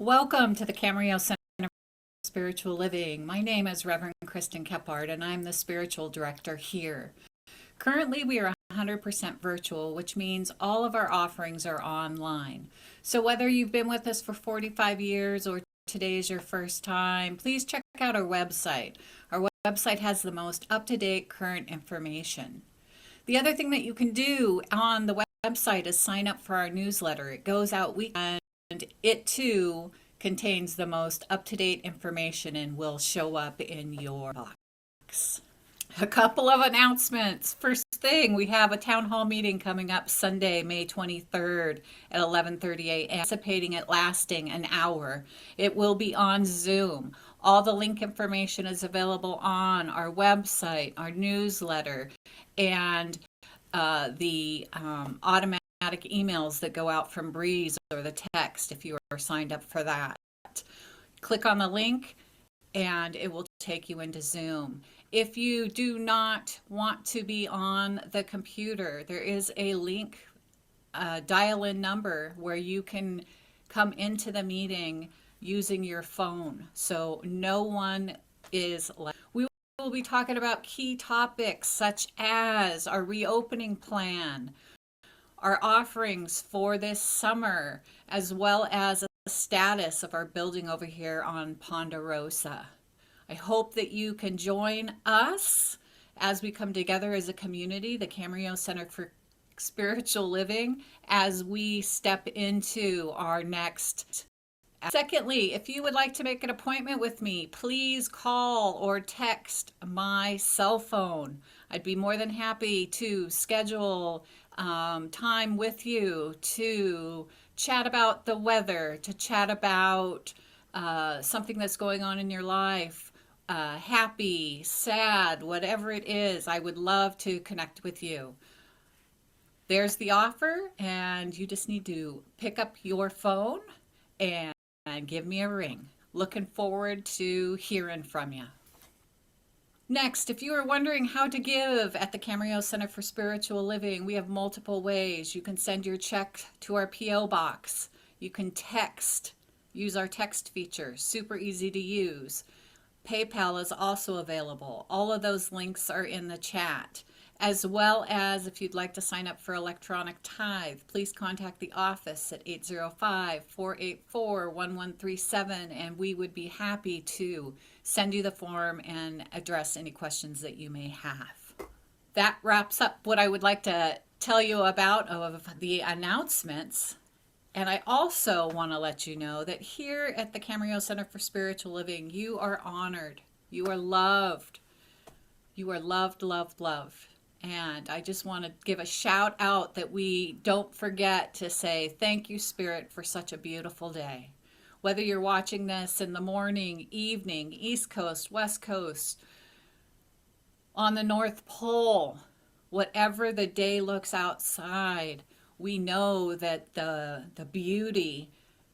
Welcome to the Camarillo Center for Spiritual Living. My name is Reverend Kristen Kephart, and I'm the spiritual director here. Currently, we are 100% virtual, which means all of our offerings are online. So whether you've been with us for 45 years or today is your first time, please check out our website. Our website has the most up-to-date current information. The other thing that you can do on the website is sign up for our newsletter. It goes out weekly. And it too contains the most up-to-date information and will show up in your box. A couple of announcements. First thing, we have a town hall meeting coming up Sunday, May 23rd at 11:30 a.m. Anticipating it lasting an hour. It will be on Zoom. All the link information is available on our website, our newsletter, and the automatic emails that go out from Breeze or the text if you are signed up for that. Click on the link and it will take you into Zoom. If you do not want to be on the computer, there is a link, dial-in number where you can come into the meeting using your phone. So no one is left. We will be talking about key topics such as our reopening plan, our offerings for this summer, as well as the status of our building over here on Ponderosa. I hope that you can join us as we come together as a community, the Camarillo Center for Spiritual Living, as we step into our next. Secondly, if you would like to make an appointment with me, please call or text my cell phone. I'd be more than happy to schedule time with you to chat about the weather, to chat about something that's going on in your life, happy, sad, whatever it is. I would love to connect with you. There's the offer, and you just need to pick up your phone and give me a ring. Looking forward to hearing from you. Next, if you are wondering how to give at the Camarillo Center for Spiritual Living, we have multiple ways. You can send your check to our P.O. box. You can text, use our text feature, super easy to use. PayPal is also available. All of those links are in the chat. As well as if you'd like to sign up for electronic tithe, please contact the office at 805-484-1137, and we would be happy to send you the form and address any questions that you may have. That wraps up what I would like to tell you about of the announcements. And I also want to let you know that here at the Camarillo Center for Spiritual Living, you are honored. You are loved. You are loved, loved, loved. And I just want to give a shout out that we don't forget to say thank you, Spirit, for such a beautiful day. Whether you're watching this in the morning, evening, East Coast, West Coast, on the North Pole, whatever the day looks outside, we know that the beauty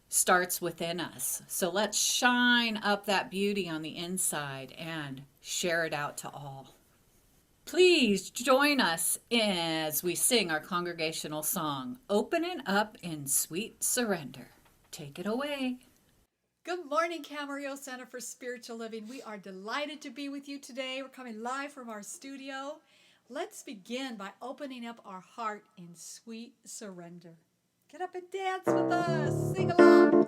starts within us. So let's shine up that beauty on the inside and share it out to all. Please join us as we sing our congregational song, Opening Up in Sweet Surrender. Take it away. Good morning, Camarillo Center for Spiritual Living. We are delighted to be with you today. We're coming live from our studio. Let's begin by opening up our heart in sweet surrender. Get up and dance with us. Sing along.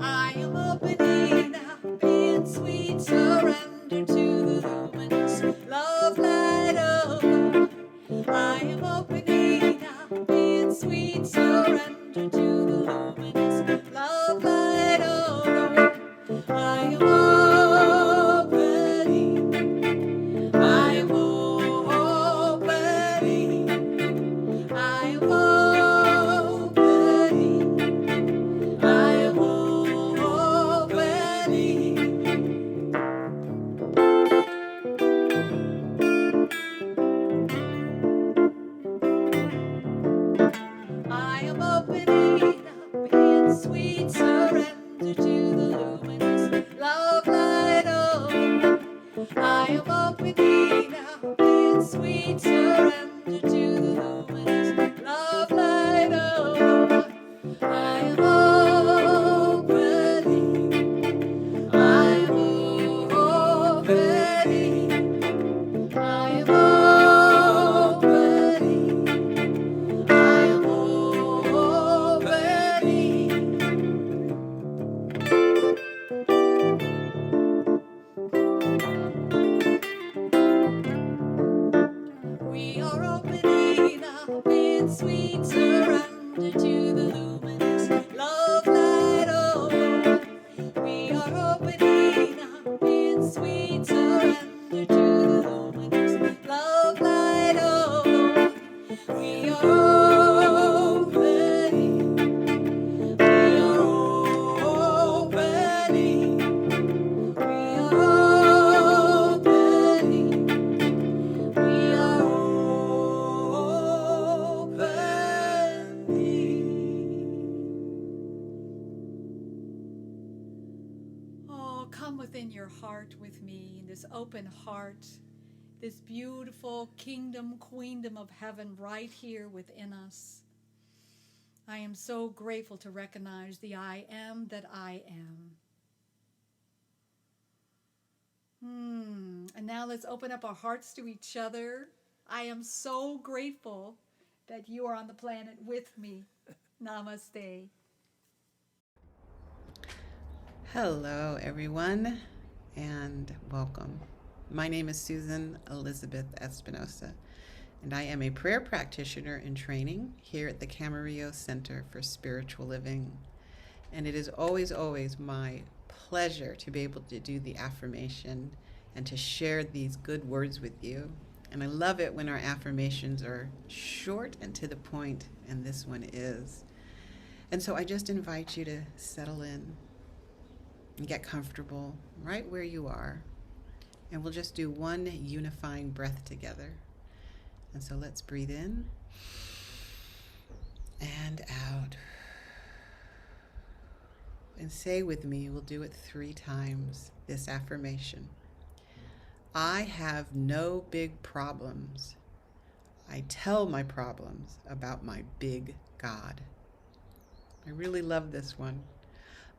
I am opening up in sweet surrender to the luminous love light of God. I am opening up in sweet surrender to the luminous love light of God. I am opening. I am opening. I am opening. I am opening up in sweet surrender to the luminous love light of God. I am opening up in sweet surrender to the luminous surrender to the luminous love light of love. We are opening. We are opening. We are opening. We are opening. Oh, come within your heart with me, in this open heart, this beautiful kingdom, queendom of heaven right here within us. I am so grateful to recognize the I am that I am. And now let's open up our hearts to each other. I am so grateful that you are on the planet with me. Namaste. Hello, everyone, and welcome. My name is Susan Elizabeth Espinosa, and I am a prayer practitioner in training here at the Camarillo Center for Spiritual Living. And it is always, always my pleasure to be able to do the affirmation and to share these good words with you. And I love it when our affirmations are short and to the point, and this one is. And so I just invite you to settle in and get comfortable right where you are. And we'll just do one unifying breath together. And so let's breathe in and out. And say with me, we'll do it 3 times, this affirmation. I have no big problems. I tell my problems about my big God. I really love this one.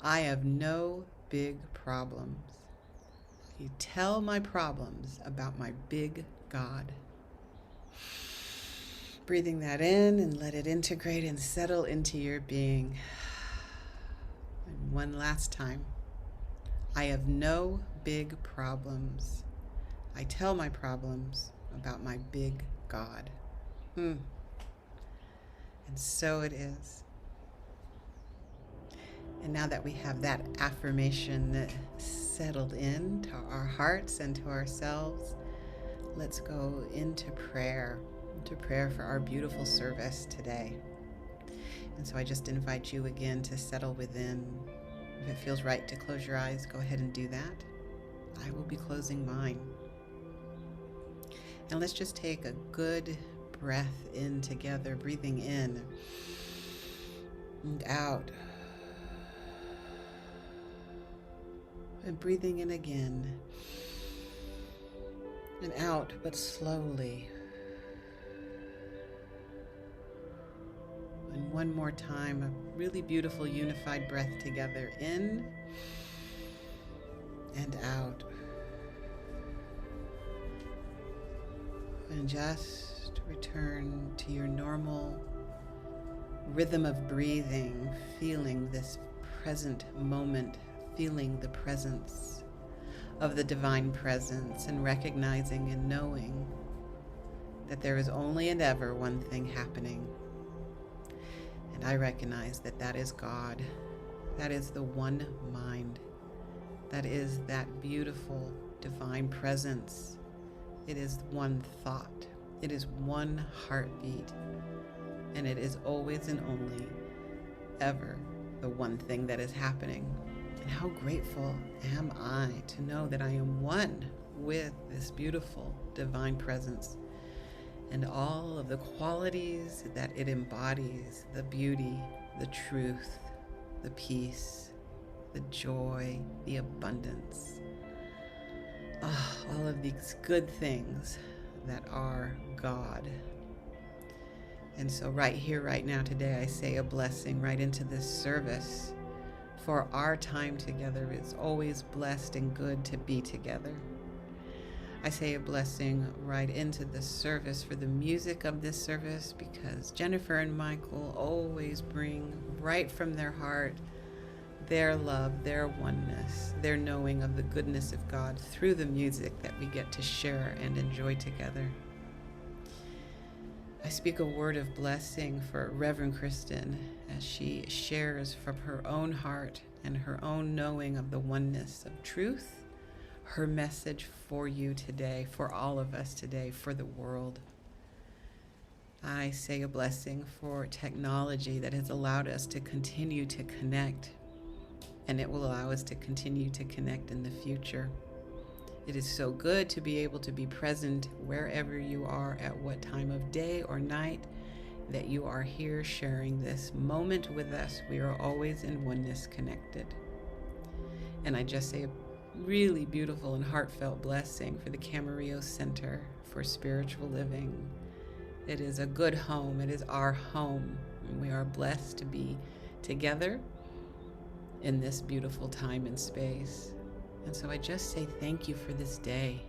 I have no big problems. I tell my problems about my big God. Breathing that in and let it integrate and settle into your being. And one last time. I have no big problems. I tell my problems about my big God. And so it is. And now that we have that affirmation settled into our hearts and to ourselves, let's go into prayer for our beautiful service today. And so I just invite you again to settle within. If it feels right to close your eyes, go ahead and do that. I will be closing mine. And let's just take a good breath in together, breathing in and out. And breathing in again and out, but slowly. And one more time, a really beautiful unified breath together, in and out. And just return to your normal rhythm of breathing, feeling this present moment, feeling the presence of the divine presence, and recognizing and knowing that there is only and ever one thing happening. And I recognize that that is God. That is the one mind. That is that beautiful divine presence. It is one thought. It is one heartbeat. And it is always and only ever the one thing that is happening. And how grateful am I to know that I am one with this beautiful divine presence and all of the qualities that it embodies, the beauty, the truth, the peace, the joy, the abundance. All of these good things that are God. And so right here, right now, today, I say a blessing right into this service. For our time together is always blessed and good to be together. I say a blessing right into the service for the music of this service, because Jennifer and Michael always bring right from their heart their love, their oneness, their knowing of the goodness of God through the music that we get to share and enjoy together. I speak a word of blessing for Reverend Kristen as she shares from her own heart and her own knowing of the oneness of truth, her message for you today, for all of us today, for the world. I say a blessing for technology that has allowed us to continue to connect, and it will allow us to continue to connect in the future. It is so good to be able to be present wherever you are, at what time of day or night that you are here sharing this moment with us. We are always in oneness connected. And I just say a really beautiful and heartfelt blessing for the Camarillo Center for Spiritual Living. It is a good home. It is our home. And we are blessed to be together in this beautiful time and space. And so I just say thank you for this day.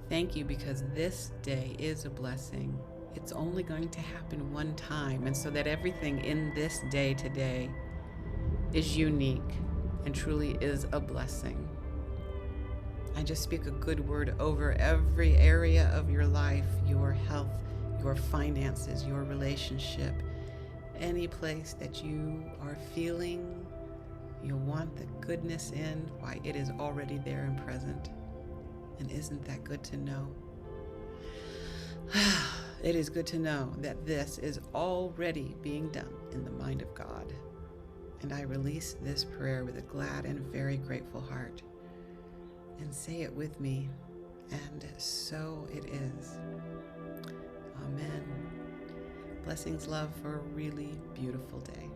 Thank you, because this day is a blessing. It's only going to happen one time. And so that everything in this day today is unique and truly is a blessing. I just speak a good word over every area of your life, your health, your finances, your relationship, any place that you are feeling you want the goodness in, why, it is already there and present. And isn't that good to know? It is good to know that this is already being done in the mind of God. And I release this prayer with a glad and very grateful heart. And say it with me, and so it is. Amen. Blessings, love, for a really beautiful day.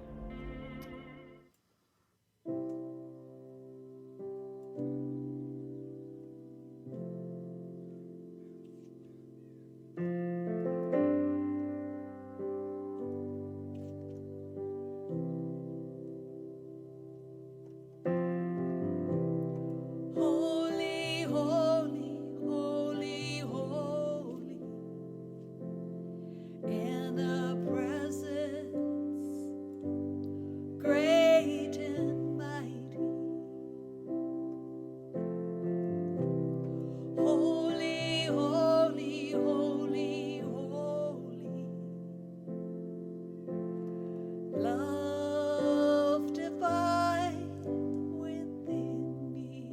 Holy, holy, holy, holy, in the presence great and mighty. Holy, holy, holy, holy, love divine within me.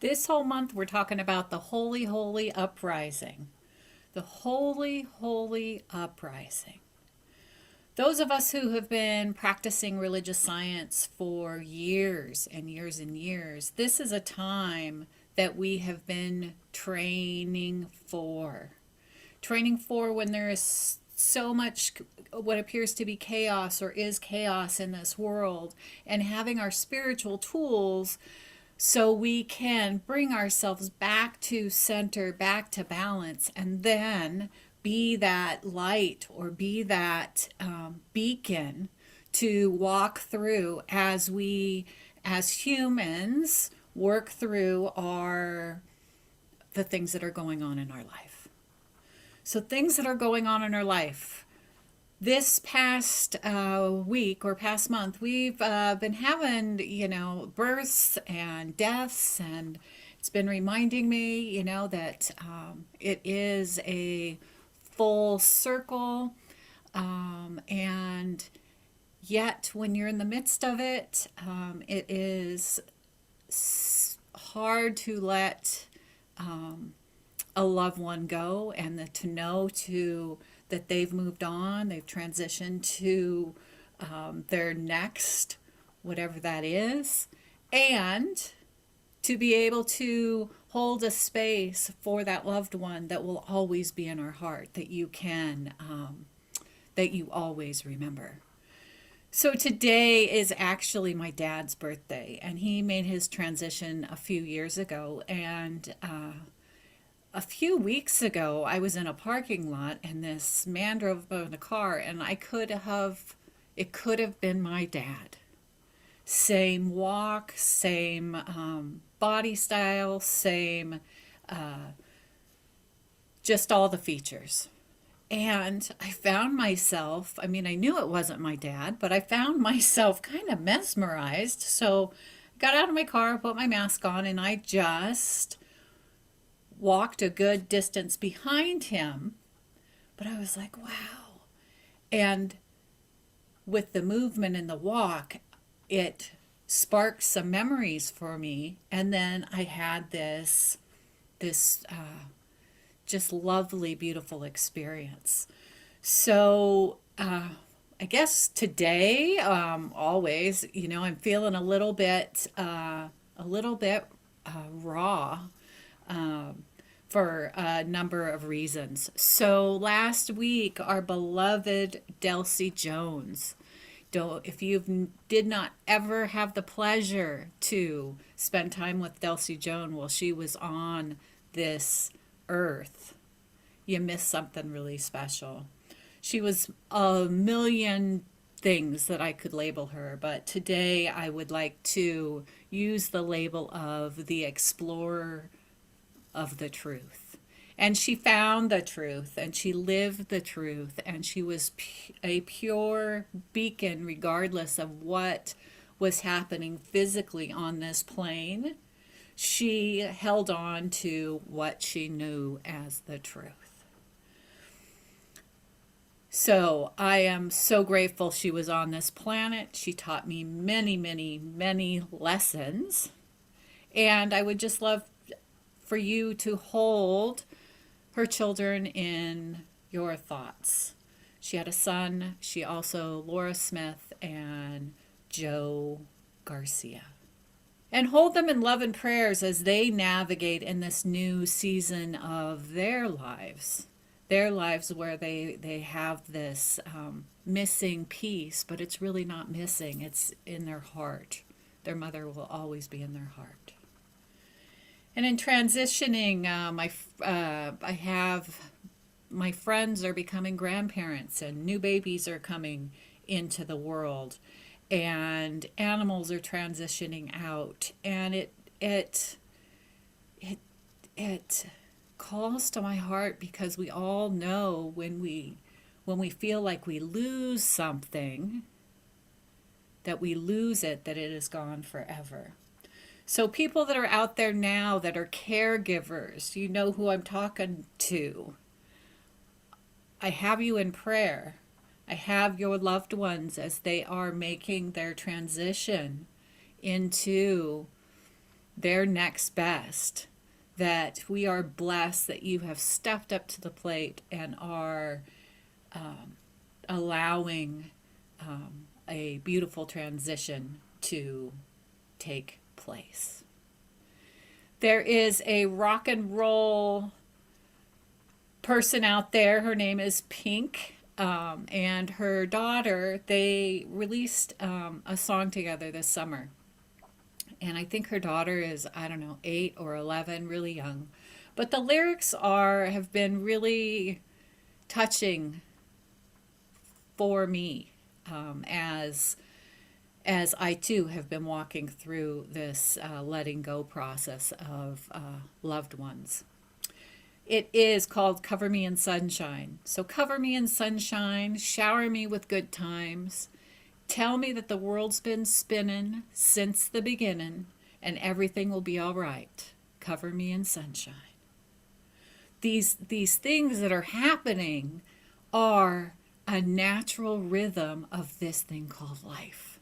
This whole month, we're talking about the holy, holy uprising. The holy, holy uprising. Those of us who have been practicing religious science for years and years and years, this is a time that we have been training for. Training for when there is so much what appears to be chaos or is chaos in this world, and having our spiritual tools so we can bring ourselves back to center, back to balance, and then be that light or be that beacon to walk through as we, as humans, work through the things that are going on in our life. So things that are going on in our life. This past week or past month, we've been having, births and deaths, and it's been reminding me, that it is a full circle, and yet when you're in the midst of it, it is hard to let a loved one go, and to know that they've moved on, they've transitioned to their next, whatever that is, and to be able to hold a space for that loved one that will always be in our heart, that you always remember. So today is actually my dad's birthday, and he made his transition a few years ago, and a few weeks ago, I was in a parking lot and this man drove by in a car, and it could have been my dad. Same walk, same body style, same, just all the features. And I found myself, I knew it wasn't my dad, but I found myself kind of mesmerized. So I got out of my car, put my mask on, and I just walked a good distance behind him, but I was like, wow. And with the movement and the walk, it sparked some memories for me. And then I had this just lovely, beautiful experience. So I guess today, always, I'm feeling a little bit raw. For a number of reasons. So last week, our beloved Delcy Jones, if you did not ever have the pleasure to spend time with Delcy Jones while she was on this earth, you missed something really special. She was a million things that I could label her, but today I would like to use the label of the explorer of the truth. And she found the truth, and she lived the truth, and she was a pure beacon regardless of what was happening physically on this plane. She held on to what she knew as the truth. So I am so grateful she was on this planet. She taught me many, many, many lessons. And I would just love for you to hold her children in your thoughts. She had a son. She also, Laura Smith and Joe Garcia. And hold them in love and prayers as they navigate in this new season of their lives where they have this missing piece, but it's really not missing. It's in their heart. Their mother will always be in their heart. And in transitioning, I have my friends are becoming grandparents, and new babies are coming into the world, and animals are transitioning out, and it calls to my heart, because we all know when we feel like we lose something, that we lose it, that it is gone forever. So people that are out there now that are caregivers, you know who I'm talking to. I have you in prayer. I have your loved ones as they are making their transition into their next best, that we are blessed that you have stepped up to the plate and are allowing a beautiful transition to take place. There is a rock and roll person out there. Her name is Pink, and her daughter, they released a song together this summer. And I think her daughter is, I don't know, 8 or 11, really young. But the lyrics have been really touching for me, as I too have been walking through this letting go process of loved ones. It is called Cover Me in Sunshine. So cover me in sunshine, shower me with good times. Tell me that the world's been spinning since the beginning and everything will be all right. Cover me in sunshine. These things that are happening are a natural rhythm of this thing called life.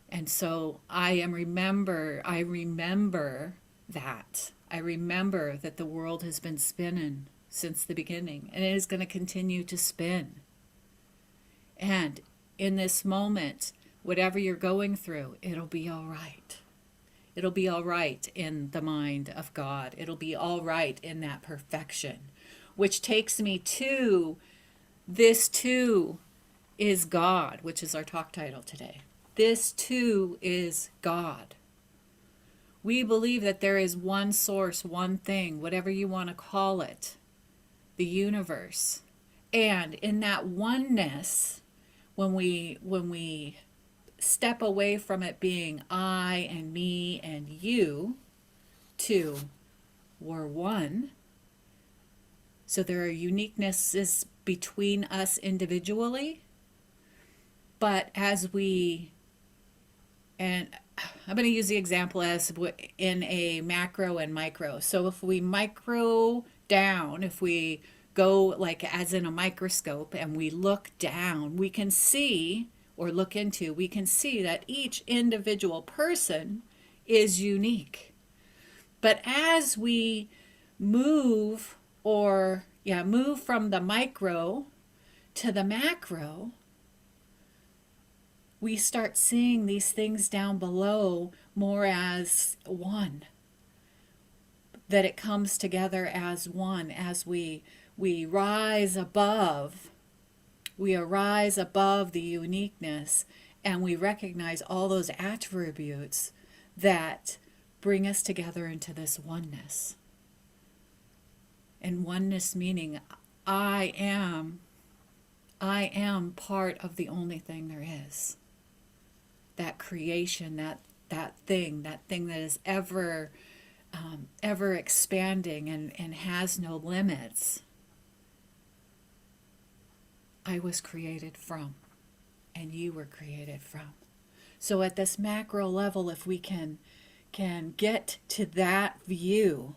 And so I remember that. I remember that the world has been spinning since the beginning, and it is going to continue to spin. And in this moment, whatever you're going through, it'll be all right. It'll be all right in the mind of God. It'll be all right in that perfection, which takes me to this too is God, which is our talk title today. This too is God. We believe that there is one source, one thing, whatever you want to call it, the universe. And in that oneness, when we step away from it being I and me and you, to we're one. So there are uniquenesses between us individually, but as we, and I'm going to use the example as in a macro and micro. So if we micro down, if we go like as in a microscope and we look down, we can see, or look into, we can see that each individual person is unique. But as we move from the micro to the macro, we start seeing these things down below more as one. That it comes together as one, as we rise above. We arise above the uniqueness, and we recognize all those attributes that bring us together into this oneness. And oneness meaning I am part of the only thing there is. That creation, that thing that is ever expanding and has no limits. I was created from, and you were created from. So at this macro level, if we can get to that view,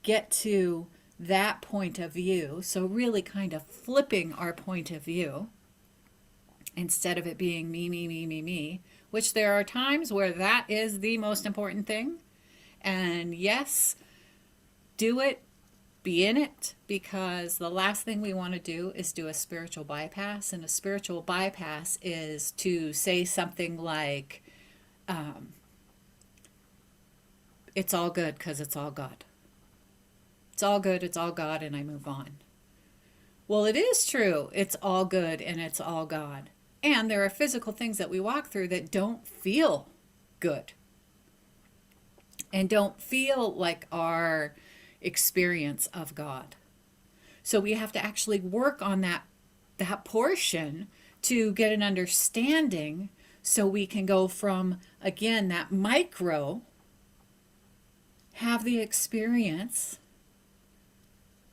get to that point of view, so really kind of flipping our point of view, instead of it being me, which there are times where that is the most important thing. And yes, do it, be in it, because the last thing we want to do is do a spiritual bypass. And a spiritual bypass is to say something like, it's all good because it's all God. It's all good, it's all God, and I move on. Well, it is true. It's all good and it's all God. And there are physical things that we walk through that don't feel good and don't feel like our experience of God. So we have to actually work on that portion to get an understanding, so we can go from, again, that micro, have the experience,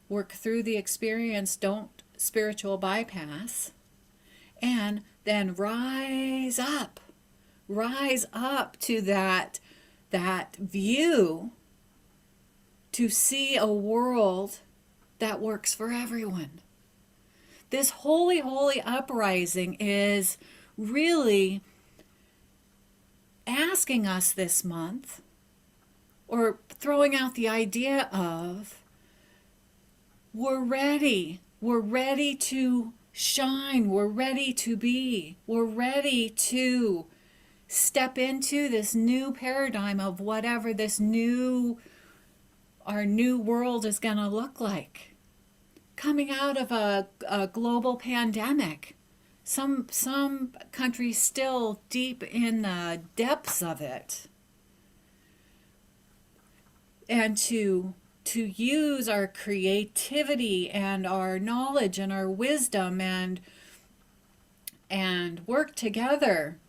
work through the experience, don't spiritual bypass, and then rise up to that view, to see a world that works for everyone. This holy uprising is really asking us this month or throwing out the idea of we're ready. We're ready to shine. We're ready to be. We're ready to step into this new paradigm of whatever our new world is going to look like. Coming out of a global pandemic, some countries still deep in the depths of it. And to use our creativity and our knowledge and our wisdom and work together.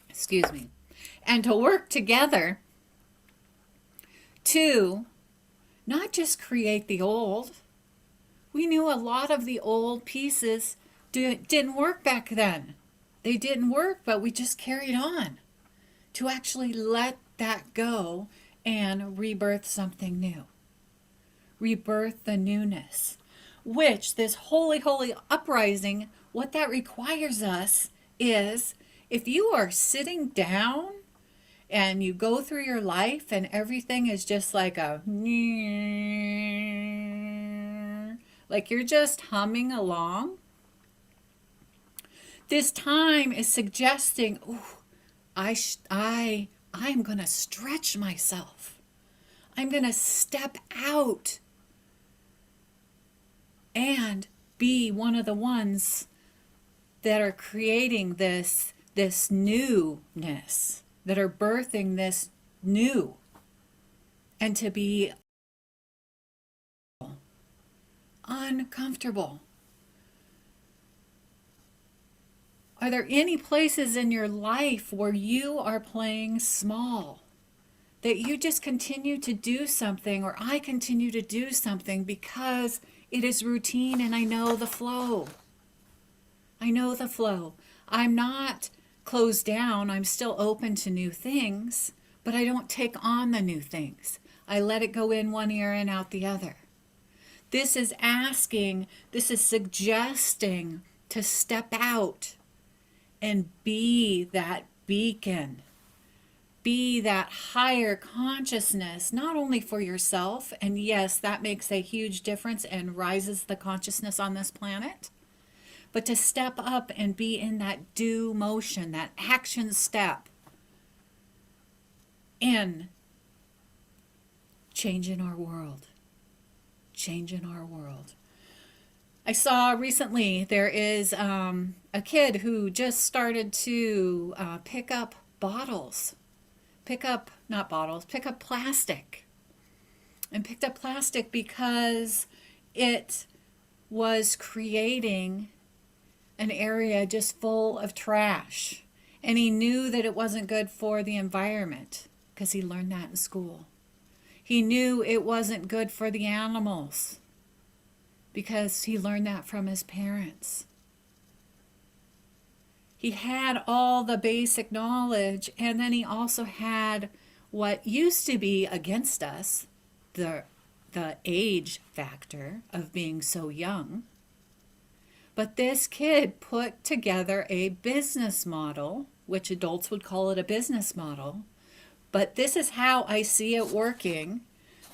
Excuse me. And to work together to not just create the old. We knew a lot of the old pieces didn't work back then. They didn't work, but we just carried on to actually let that go and rebirth something new. Rebirth the newness, which this holy, holy uprising, what that requires us is, if you are sitting down and you go through your life and everything is just like like you're just humming along, this time is suggesting, I'm going to stretch myself. I'm going to step out and be one of the ones that are creating this newness, that are birthing this new, and to be uncomfortable. Are there any places in your life where you are playing small? That you just continue to do something, or I continue to do something because it is routine and I know the flow. I know the flow. I'm not closed down. I'm still open to new things, but I don't take on the new things. I let it go in one ear and out the other. This is suggesting to step out and be that beacon. Be that higher consciousness, not only for yourself, and yes, that makes a huge difference and rises the consciousness on this planet, but to step up and be in that do motion, that action step in changing our world. Changing our world. I saw recently there is a kid who just started to pick up plastic. And picked up plastic because it was creating an area just full of trash. And he knew that it wasn't good for the environment because he learned that in school. He knew it wasn't good for the animals because he learned that from his parents. He had all the basic knowledge, and then he also had what used to be against us, the age factor of being so young. But this kid put together a business model, which adults would call it a business model, but this is how I see it working.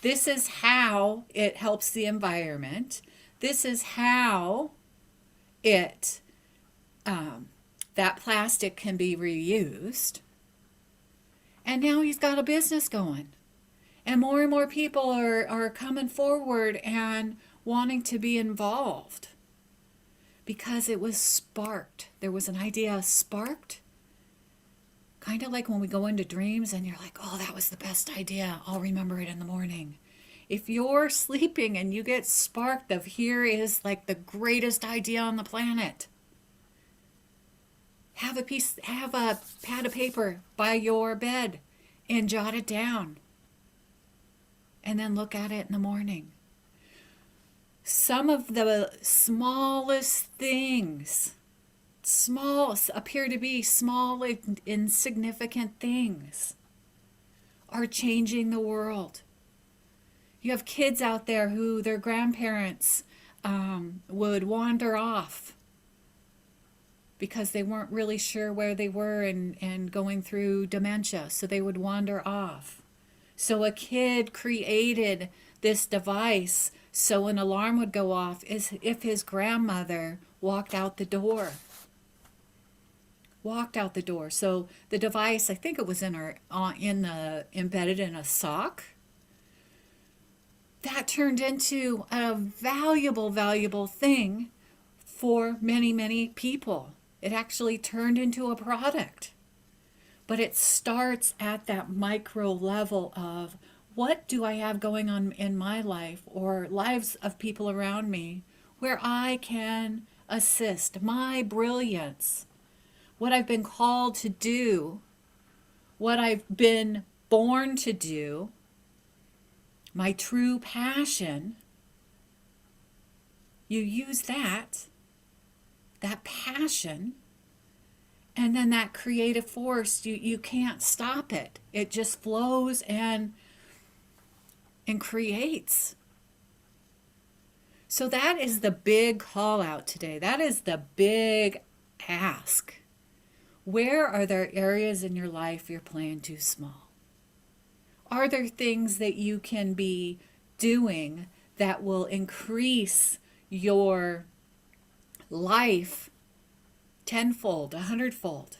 This is how it helps the environment. This is how it that plastic can be reused. And now he's got a business going. And more people are coming forward and wanting to be involved because it was sparked. There was an idea sparked. Kind of like when we go into dreams and you're like, oh, that was the best idea. I'll remember it in the morning. If you're sleeping and you get sparked of here is like the greatest idea on the planet, have a pad of paper by your bed and jot it down. And then look at it in the morning. Some of the smallest things, appear to be small, insignificant things, are changing the world. You have kids out there who their grandparents would wander off because they weren't really sure where they were and going through dementia, so they would wander off. So a kid created this device so an alarm would go off as if his grandmother walked out the door. So the device, I think it was embedded in a sock. That turned into a valuable thing for many people. It actually turned into a product. But it starts at that micro level of, what do I have going on in my life or lives of people around me where I can assist my brilliance, what I've been called to do, what I've been born to do, my true passion. You use that passion, and then that creative force, you can't stop it. It just flows and creates. So that is the big call out today. That is the big ask. Where are there areas in your life you're playing too small? Are there things that you can be doing that will increase your life tenfold, 100-fold?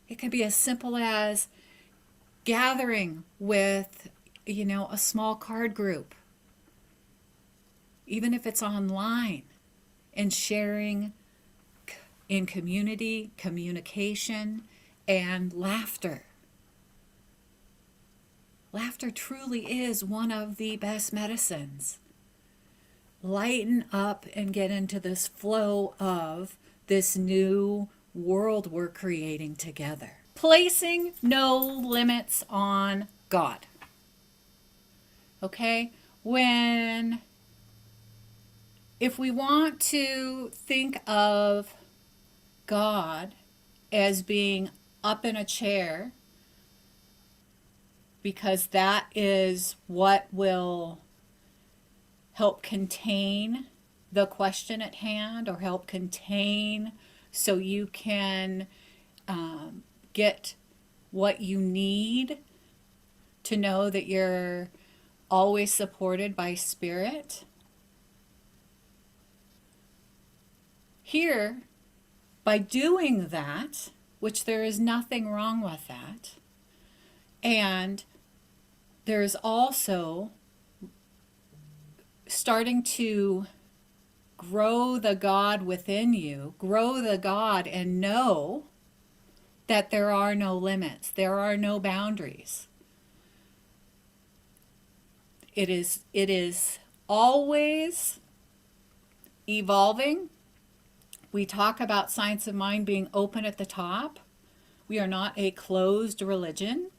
It could be as simple as gathering with, a small card group, even if it's online, and sharing in community, communication, and laughter. Laughter truly is one of the best medicines. Lighten up and get into this flow of this new world we're creating together. Placing no limits on God. Okay? If we want to think of God as being up in a chair, because that is what will help contain the question at hand, or help contain so you can get what you need to know that you're always supported by Spirit. Here, by doing that, which there is nothing wrong with that, and there's also starting to grow the God within you, grow the God, and know that there are no limits, there are no boundaries. It is always evolving. We talk about Science of Mind being open at the top. We are not a closed religion.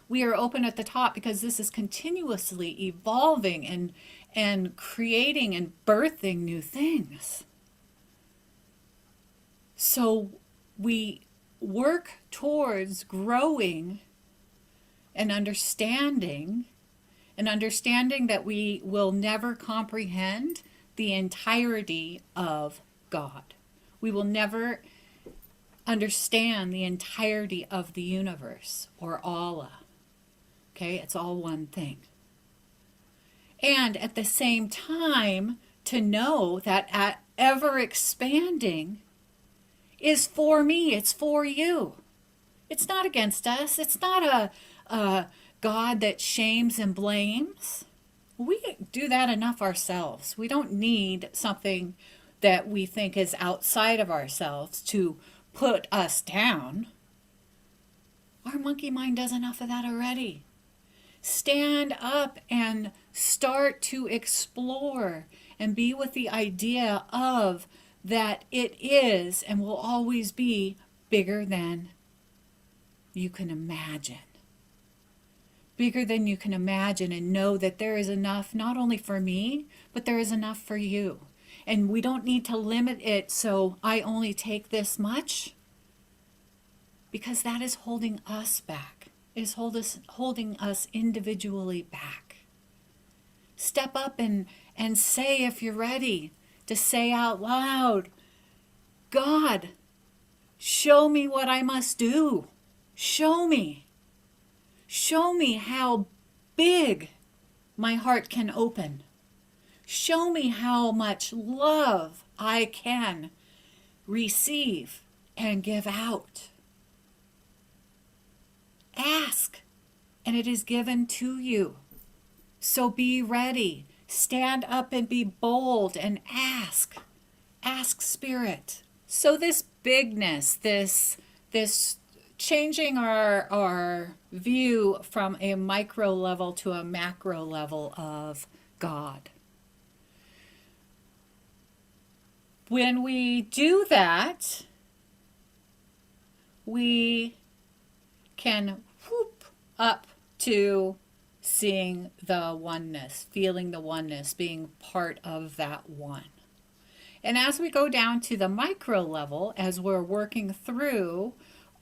We are open at the top because this is continuously evolving and creating and birthing new things. So we work towards growing and understanding that we will never comprehend the entirety of God. We will never understand the entirety of the universe or Allah. Okay, it's all one thing. And at the same time, to know that at ever expanding is for me, it's for you. It's not against us. It's not a God that shames and blames. We do that enough ourselves. We don't need something that we think is outside of ourselves to put us down. Our monkey mind does enough of that already. Stand up and start to explore and be with the idea of that it is and will always be bigger than you can imagine. Bigger than you can imagine, and know that there is enough not only for me, but there is enough for you. And we don't need to limit it so I only take this much, because that is holding us back. It is holding us individually back. Step up and say, if you're ready, to say out loud, God, show me what I must do. Show me. Show me how big my heart can open. Show me how much love I can receive and give out. Ask, and it is given to you. So be ready. Stand up and be bold and ask. Ask Spirit. So this bigness, this changing our view from a micro level to a macro level of God. When we do that, we can whoop up to seeing the oneness, feeling the oneness, being part of that one. And as we go down to the micro level, as we're working through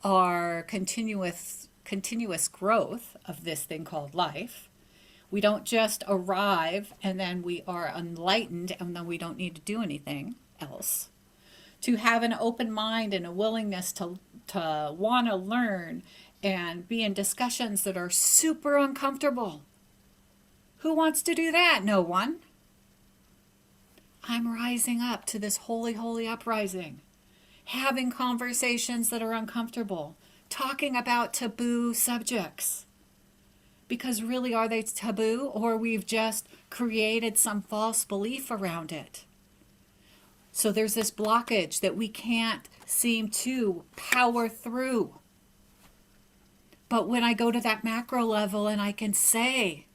our continuous growth of this thing called life, we don't just arrive and then we are enlightened and then we don't need to do anything else. To have an open mind and a willingness to want to learn and be in discussions that are super uncomfortable. Who wants to do that? No one. I'm rising up to this holy, holy uprising. Having conversations that are uncomfortable. Talking about taboo subjects. Because really, are they taboo, or we've just created some false belief around it? So there's this blockage that we can't seem to power through. But when I go to that macro level and I can say,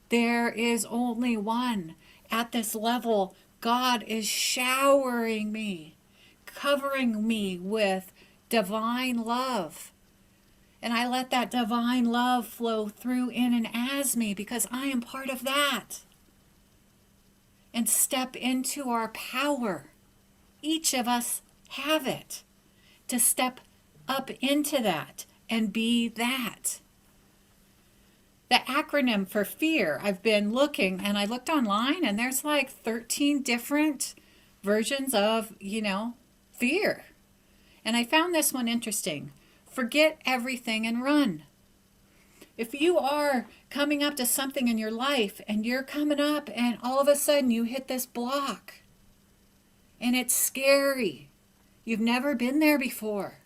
there is only one. At this level, God is showering me, covering me with divine love. And I let that divine love flow through in and as me because I am part of that. And step into our power. Each of us have it. To step up into that and be that. The acronym for fear, I've been looking, and I looked online, and there's like 13 different versions of, fear. And I found this one interesting. Forget everything and run. If you are coming up to something in your life, and you're coming up, and all of a sudden you hit this block, and it's scary. You've never been there before.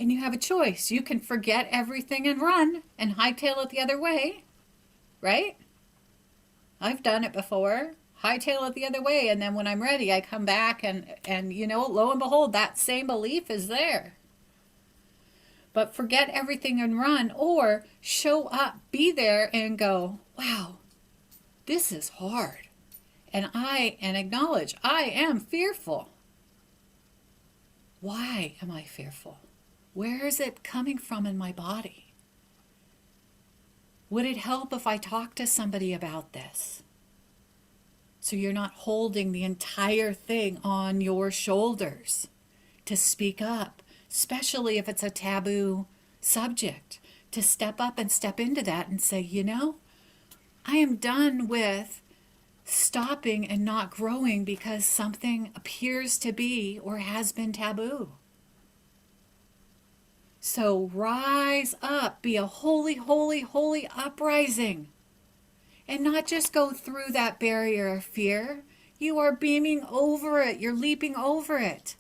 And you have a choice. You can forget everything and run and hightail it the other way, right? I've done it before. Hightail it the other way, and then when I'm ready, I come back and lo and behold, that same belief is there. But forget everything and run, or show up, be there and go, wow, this is hard. And acknowledge I am fearful. Why am I fearful? Where is it coming from in my body? Would it help if I talk to somebody about this? So you're not holding the entire thing on your shoulders to speak up, especially if it's a taboo subject, to step up and step into that and say, I am done with stopping and not growing because something appears to be or has been taboo. So rise up, be a holy, holy, holy uprising. And not just go through that barrier of fear. You are beaming over it. You're leaping over it.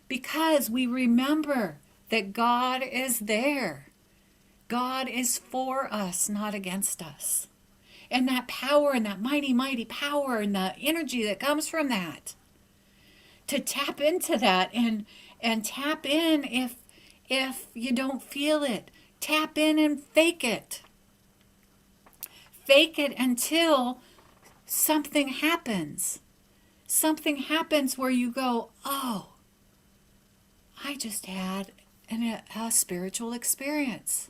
Because we remember that God is there. God is for us, not against us. And that power and that mighty, mighty power and the energy that comes from that. To tap into that and tap in if you don't feel it. Tap in and fake it. Fake it until something happens. Something happens where you go, oh, I just had a spiritual experience.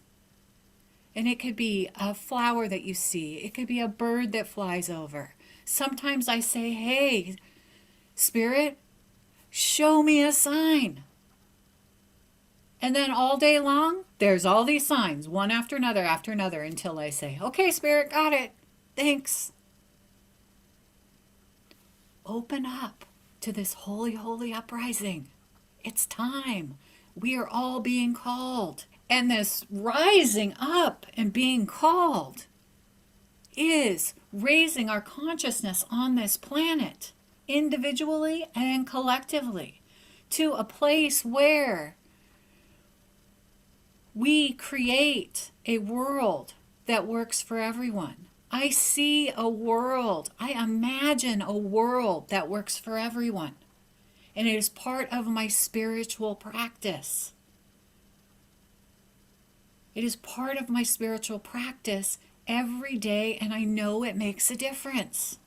And it could be a flower that you see. It could be a bird that flies over. Sometimes I say, hey, Spirit, show me a sign. And then all day long, there's all these signs, one after another, until I say, okay, Spirit, got it. Thanks. Open up. to this holy, holy uprising. It's time. We are all being called. And this rising up and being called is raising our consciousness on this planet, individually and collectively, to a place where we create a world that works for everyone. I see a world, I imagine a world that works for everyone. And it is part of my spiritual practice. It is part of my spiritual practice every day, and I know it makes a difference.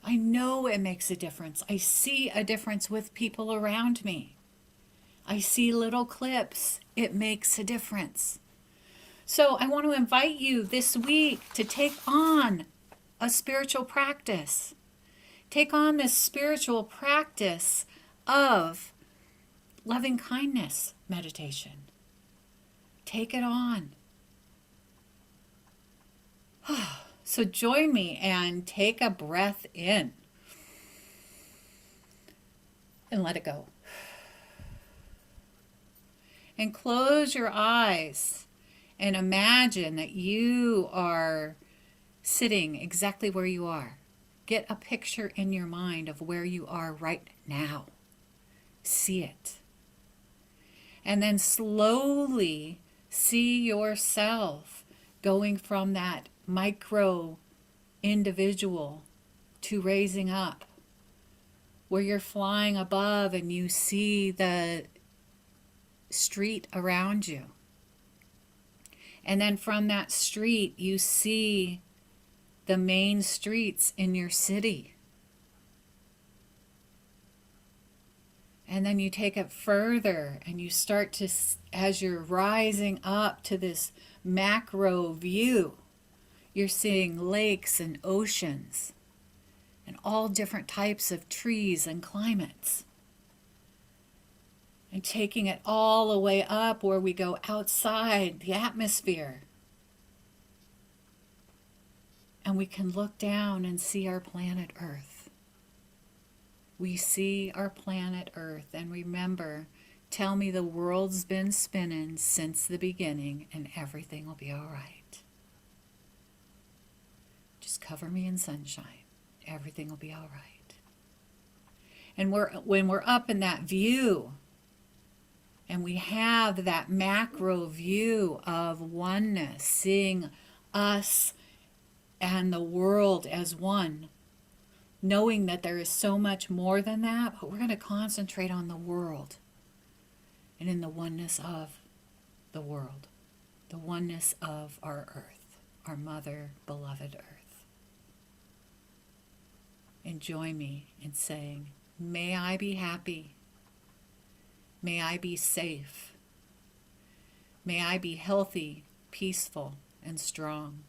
I know it makes a difference. I see a difference with people around me. I see little clips. It makes a difference. So I want to invite you this week to take on a spiritual practice. Take on this spiritual practice of loving kindness meditation. Take it on. So join me and take a breath in and let it go. And close your eyes and imagine that you are sitting exactly where you are. Get a picture in your mind of where you are right now. See it. And then slowly see yourself going from that micro individual to raising up, where you're flying above and you see the street around you. And then from that street, you see the main streets in your city. And then you take it further and you start to, as you're rising up to this macro view, you're seeing lakes and oceans and all different types of trees and climates. And taking it all the way up where we go outside the atmosphere. And we can look down and see our planet Earth. We see our planet Earth, and remember, tell me the world's been spinning since the beginning and everything will be all right. Just cover me in sunshine. Everything will be all right. And when we're up in that view, and we have that macro view of oneness, seeing us and the world as one, knowing that there is so much more than that, but we're going to concentrate on the world and in the oneness of the world, the oneness of our earth, our mother, beloved earth. And join me in saying, may I be happy. May I be safe. May I be healthy, peaceful, and strong.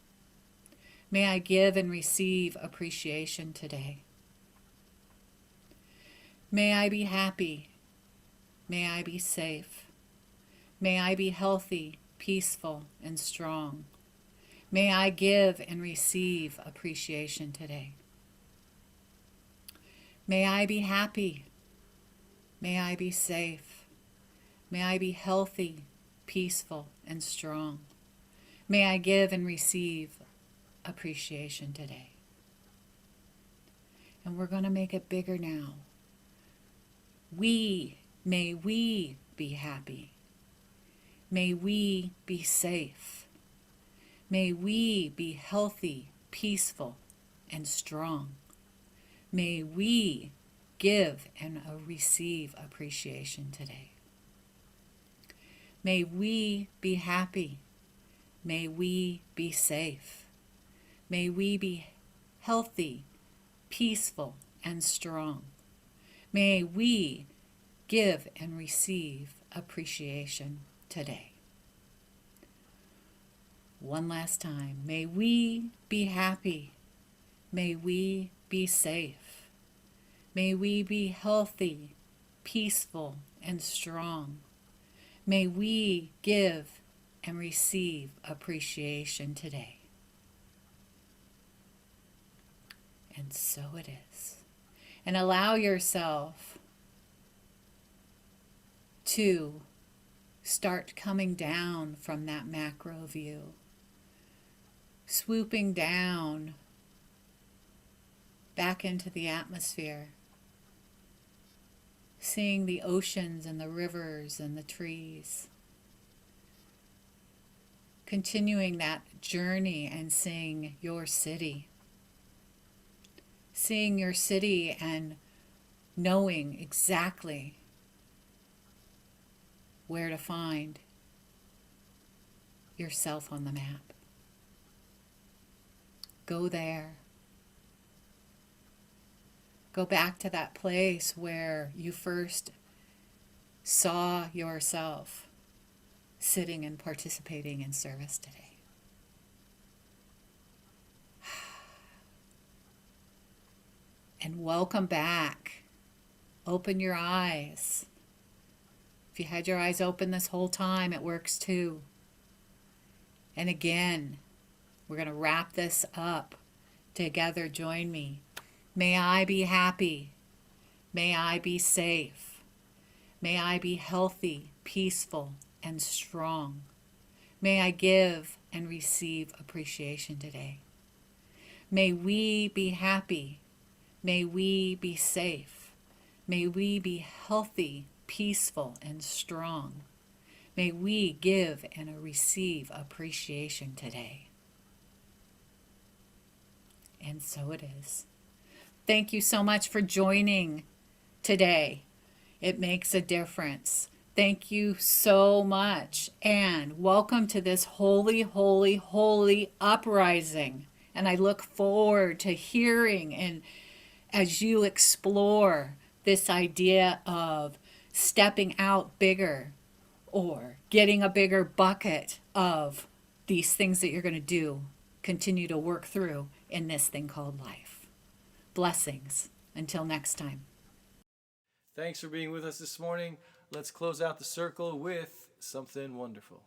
May I give and receive appreciation today. May I be happy. May I be safe. May I be healthy, peaceful, and strong. May I give and receive appreciation today. May I be happy. May I be safe. May I be healthy, peaceful, and strong. May I give and receive appreciation today. And we're going to make it bigger now. May we be happy. May we be safe. May we be healthy, peaceful, and strong. May we give and receive appreciation today. May we be happy. May we be safe. May we be healthy, peaceful, and strong. May we give and receive appreciation today. One last time. May we be happy. May we be safe. May we be healthy, peaceful, and strong. May we give and receive appreciation today. And so it is. and allow yourself to start coming down from that macro view, swooping down back into the atmosphere, seeing the oceans and the rivers and the trees, continuing that journey and seeing your city and knowing exactly where to find yourself on the map. Go there. Go back to that place where you first saw yourself sitting and participating in service today. And welcome back. Open your eyes. If you had your eyes open this whole time, it works too. And again, we're going to wrap this up together. Join me. May I be happy. May I be safe. May I be healthy, peaceful, and strong. May I give and receive appreciation today. May we be happy. May we be safe. May we be healthy, peaceful, and strong. May we give and receive appreciation today. And so it is. Thank you so much for joining today. It makes a difference. Thank you so much. And welcome to this holy, holy, holy uprising. And I look forward to hearing and as you explore this idea of stepping out bigger or getting a bigger bucket of these things that you're going to do, continue to work through in this thing called life. Blessings. Until next time. Thanks for being with us this morning. Let's close out the circle with something wonderful.